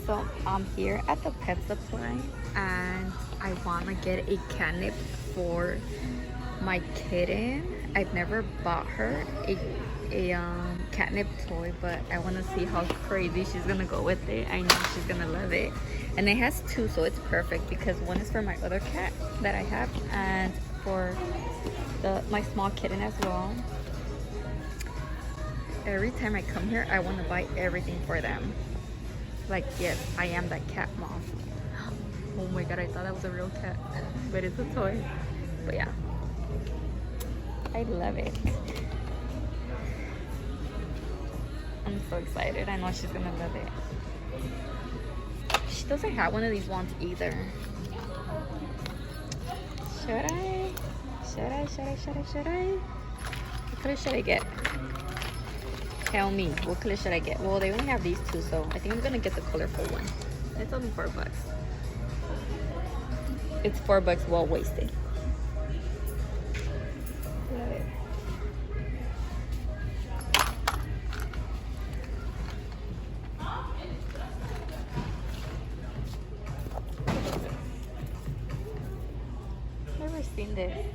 So I'm here at the pet supply and I want to get a catnip for my kitten. I've never bought her a catnip toy, but I want to see how crazy she's gonna go with it. I know she's gonna love it. And it has two, so it's perfect because one is for my other cat that I have and for my small kitten as well. Every time I come here, I want to buy everything for them. Like, yes, I am that cat mom. Oh my god, I thought that was a real cat, but it's a toy. But yeah, I love it. I'm so excited. I know she's gonna love it. She doesn't have one of these ones either. Should I? What color should I get? Tell me, what color should I get? Well, they only have these two, so I think I'm gonna get the colorful one. It's only $4. It's $4 well wasted. Love it. Never seen this.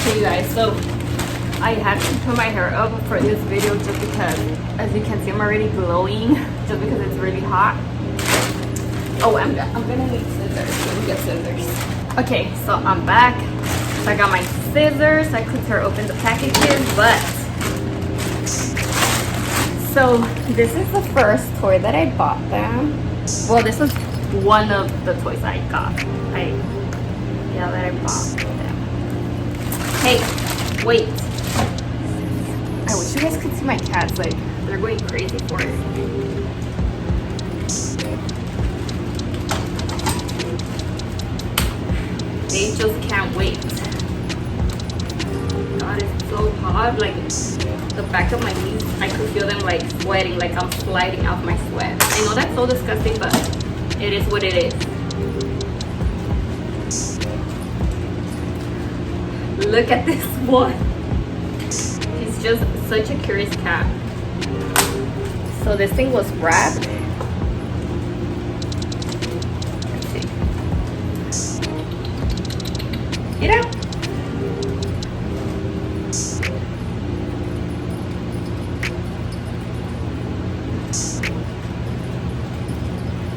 Okay, you guys, so I had to put my hair up for this video just because, as you can see, I'm already glowing just because it's really hot. Oh, I'm gonna need scissors. Let me get scissors. Okay, so I'm back. So I got my scissors. I could tear open the packages, but so this is the first toy that I bought them. Well, this is one of the toys I got. That I bought them. Hey, wait. I wish you guys could see my cats. Like, they're going crazy for it. They just can't wait. God, it's so hot. Like, the back of my knees, I could feel them like sweating, like I'm sliding out my sweat. I know that's so disgusting, but it is what it is. Look at this one. He's just such a curious cat. So this thing was wrapped. Let's see. Get out.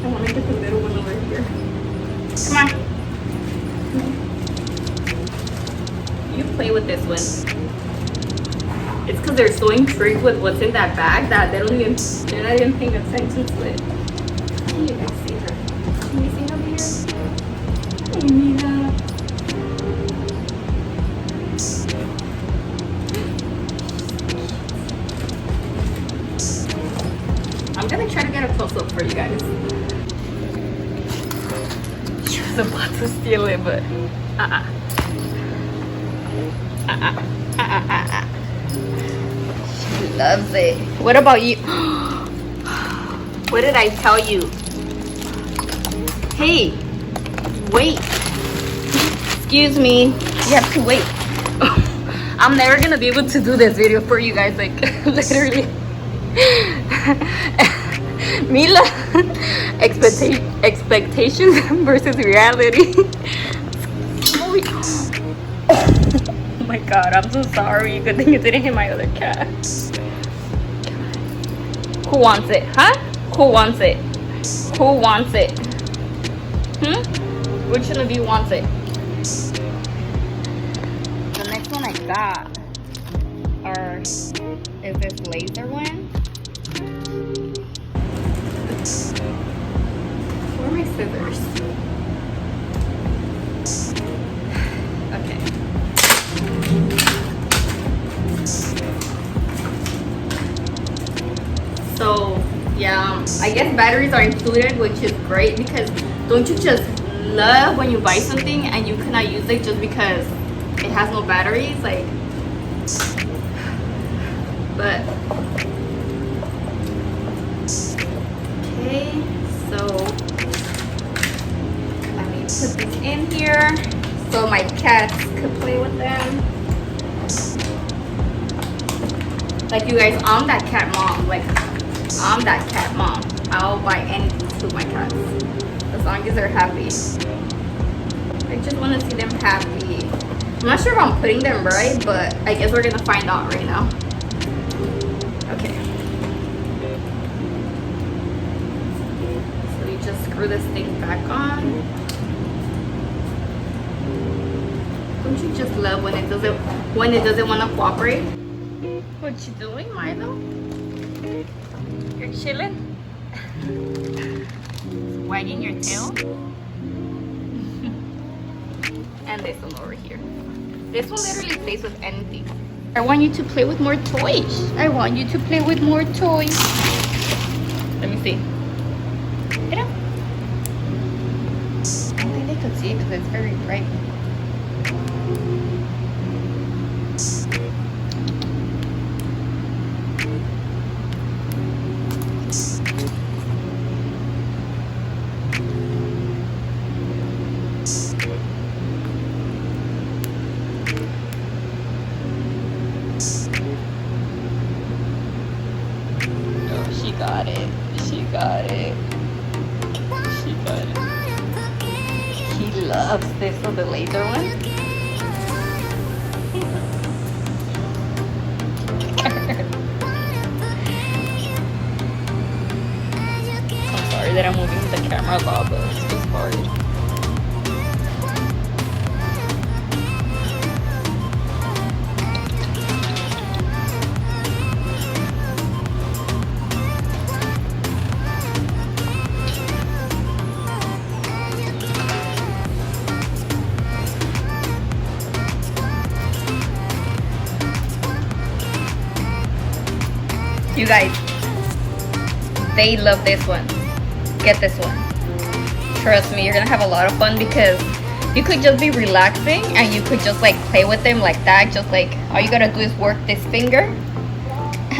I want to get the little one over here. Come on. You play with this one. It's because they're so intrigued with what's in that bag that they're not even paying attention to it. Can you guys see her? Can you see her over here? Hey, Mila. I'm gonna try to get a close-up for you guys. She was about to steal it, but She loves it. What about you? What did I tell you? Hey, wait. Excuse me. You have to wait. I'm never gonna be able to do this video for you guys. Like, literally. Mila, expectations versus reality. Oh my god, I'm so sorry. Good thing you didn't hit my other cat. Who wants it? Huh? Who wants it? Who wants it? Which one of you wants it? The next one I got is this laser one. Where are my scissors? Okay. So yeah, I guess batteries are included, which is great because don't you just love when you buy something and you cannot use it just because it has no batteries? Like, but okay, so let me put this in here so my cats could play with them. Like you guys, I'm that cat mom. Like I'm that cat mom. I'll buy anything to my cats as long as they're happy. I just want to see them happy. I'm not sure if I'm putting them right, but I guess we're gonna find out right now. Okay. So you just screw this thing back on. Don't you just love when it doesn't want to cooperate? What you doing, Milo? You're chilling? Wagging your tail? And this one over here. This one literally plays with anything. I want you to play with more toys. I want you to play with more toys. Let me see. Get up. I don't think they could see it because it's very bright. Got it. She got it. She got it. He loves this one, the laser one. I'm sorry that I'm moving the camera a lot, but it's just hard. You guys, they love this one. Get this one. Trust me, you're gonna have a lot of fun because you could just be relaxing and you could just like play with them like that. Just like all you gotta do is work this finger.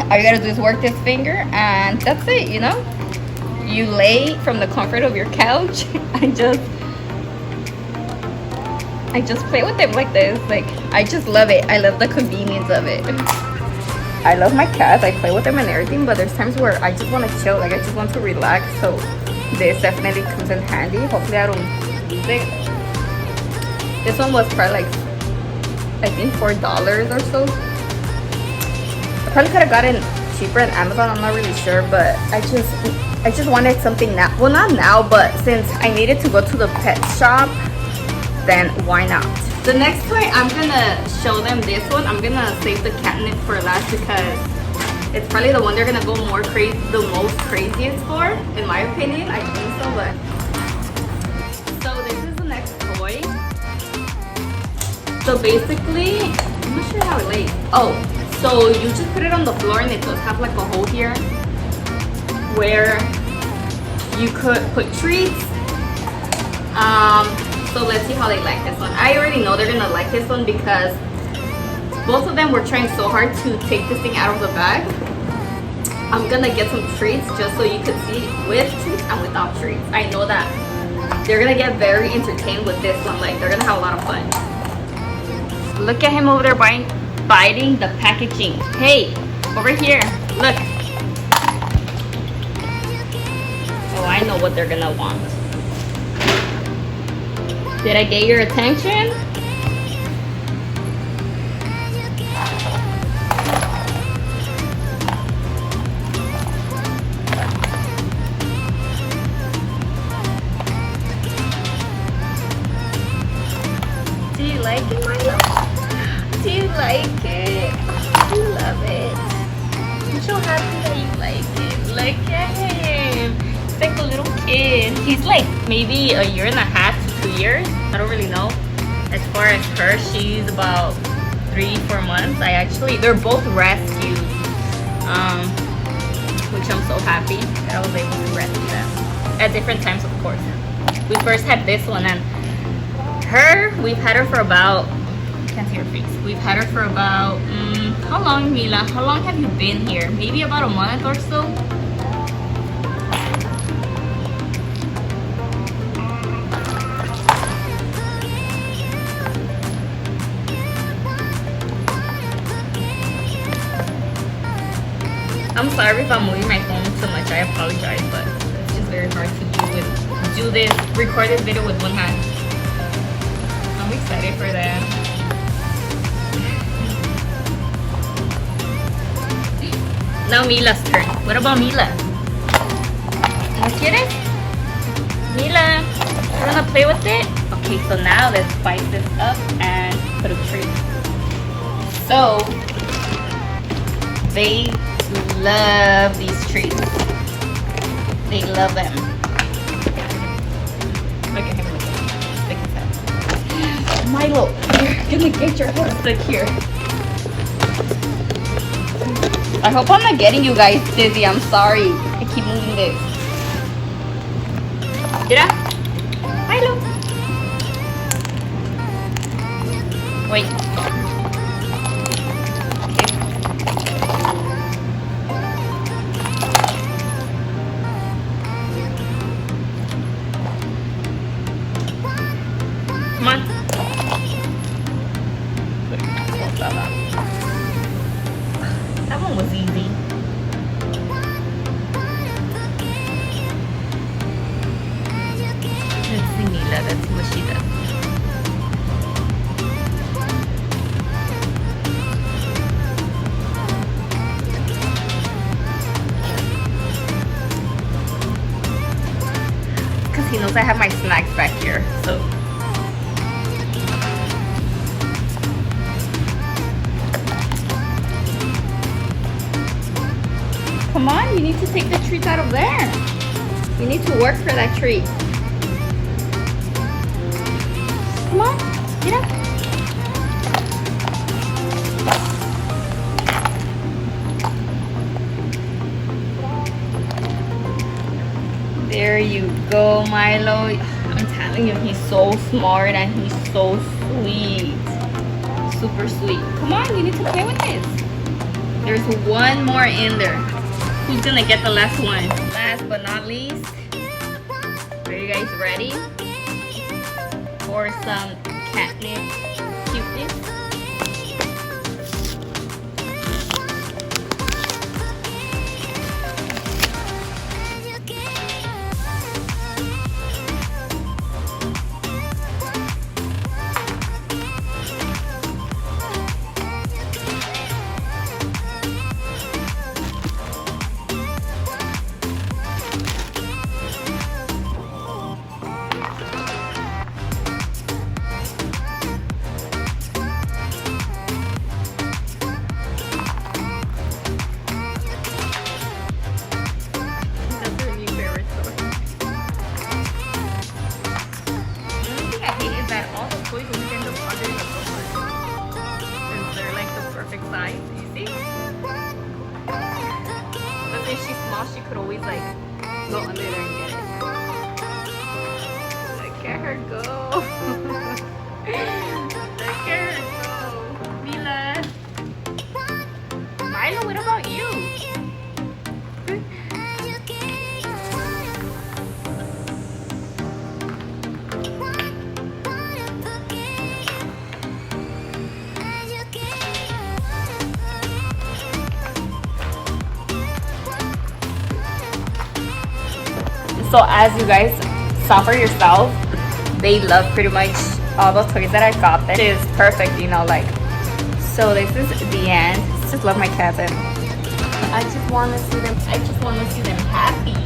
All you gotta do is work this finger and that's it, you know? You lay from the comfort of your couch and I just play with them like this. Like I just love it. I love the convenience of it. I love my cats. I play with them and everything, but there's times where I just want to chill. Like I just want to relax. So this definitely comes in handy. Hopefully I don't lose it. This one was probably like, I think $4 or so. I probably could have gotten cheaper on Amazon. I'm not really sure, but I just wanted something now. Well, not now, but since I needed to go to the pet shop, then why not? The next toy, I'm gonna show them this one. I'm gonna save the catnip for last because it's probably the one they're gonna go more crazy, the most craziest for, in my opinion. I think so, but. So this is the next toy. So basically, I'm not sure how it lays. Oh, so you just put it on the floor and it does have like a hole here where you could put treats. So let's see how they like this one. I already know they're gonna like this one because both of them were trying so hard to take this thing out of the bag. I'm gonna get some treats just so you can see with treats and without treats. I know that they're gonna get very entertained with this one. Like they're gonna have a lot of fun. Look at him over there biting the packaging. Hey, over here, look. Oh, I know what they're gonna want. Did I get your attention? Do you like it, Milo? Do you like it? You love it. I'm so happy that you like it. Look at him. He's like a little kid. He's like maybe a year and a half. 2 years. I don't really know. As far as her, she's about 3-4 months. They're both rescued, which I'm so happy that I was able to rescue them at different times, of course. We first had this one, and we've had her for about, I can't see her face. We've had her for about, how long, Mila? How long have you been here? Maybe about a month or so. I'm sorry if I'm moving my phone too much. I apologize, but it's just very hard to record this video with one hand. I'm excited for that. Now Mila's turn. What about Mila? ¿No quieres? Mila, you wanna play with it? Okay, so now let's spice this up and put a treat. So, they love these treats. They love them. Look at him, look at him. Stick his head. Milo, you're gonna get your head stuck here. I hope I'm not getting you guys dizzy. I'm sorry. I keep moving this. Get up. Milo. Wait. Okay. Come on. That one was easy. Let's see Mila. Let's see what she does. Because he knows I have my snacks back here, so. Come on, you need to take the treats out of there. You need to work for that treat. Come on, get up. There you go, Milo. I'm telling you, he's so smart and he's so sweet. Super sweet. Come on, you need to play with this. There's one more in there. Who's gonna get the last one? Last but not least, are you guys ready for some catnip cuteness? Size, you see? But if she's small, she could always like go under there and get it. Look at her go. Look at her go. Mila. Milo, what about you? So as you guys saw for yourself, they love pretty much all the toys that I got them. It is perfect, you know, like. So this is the end. Just love my cats and I just want to see them happy.